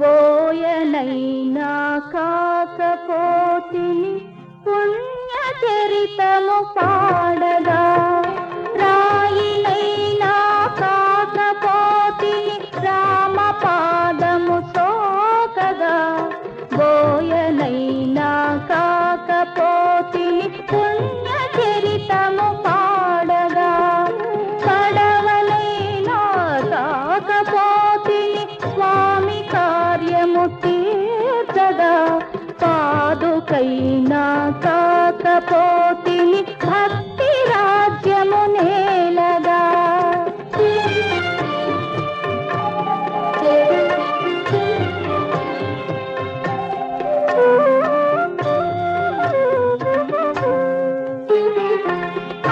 బోయనైనా కాకపోతిని పుణ్య చరితము పాడగా, రాయినైనా కాకపోతిని రామ పాదము సోకగా, బోయనైనా కాకపోతిని పుణ్య చరితము పాడగా, పడవనైనా కాకపోతిని స్వామి కార్యము తీర్చగా, పాదుకైనా కాకపోతిని భక్తి రాజ్యము నేలగా.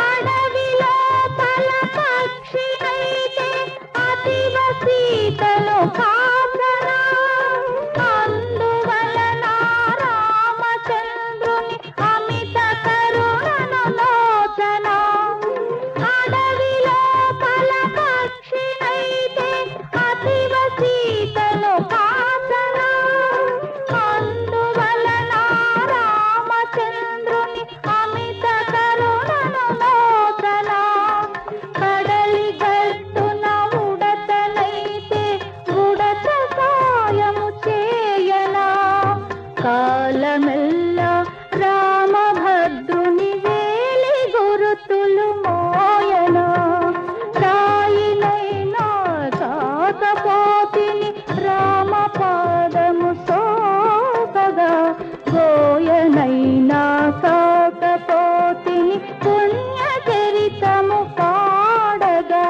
అడవిలో పల పక్షినైతే అతివ సీతను కాసనా, అందువలన రామచంద్రుని అమిత కరుణను లోచన. అడవిలో పల పక్షినైతే అతివ సీతను కాసనా, అందువలన రామచంద్రుని అమిత కరుణను లోచన. కడలి గట్టున ఉడతనైతే ఉడత సాయము చేయనా, కాలమెల్లా రామభద్రుని వేలి గురుతులు మోయనా. రాయినైనా కాకపోతిని రామ పాదము సోకగా, గోయనైనా కాకపోతిని పుణ్య చరితము పాడగా.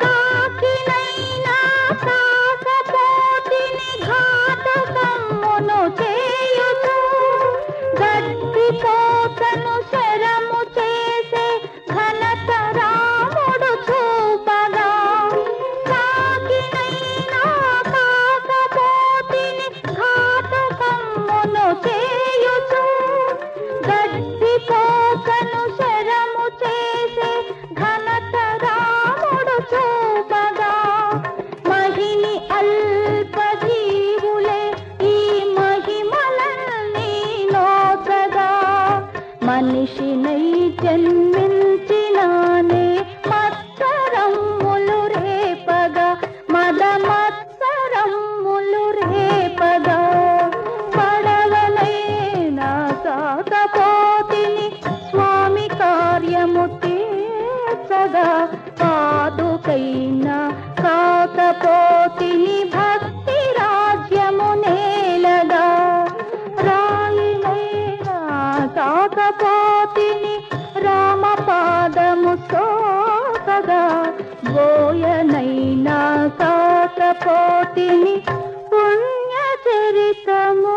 కాకినైనా కాకపోతిని ఘాతకమ్మును చేయుచు, గడ్డిపోతను శరము చేసే ఘనత రాముడు చూపగా. కాకినైనా కాకపోతిని ఘాతకమ్మును చేయుచు, గడ్డిపోతను శరము చేసే ఘనత రాముడు చూపగా. మహిని అల్పజీవులే ఈ మహిమలన్నీ నోచగా, మనిషినై జన్మించినానే మత్సరమ్ములు రేపగా, మద మత్సరమ్ములు రేపగా. పడవనైనా కాకపోతిని స్వామి కార్యము తీర్చగా, పాదుకైనా కాకపోతిని భక్తి రాజ్యము నేలగా. రాయినైనా కాకపోతిని రామ పాదము సోకగా, బోయనైనా కాకపోతిని పుణ్య చరితము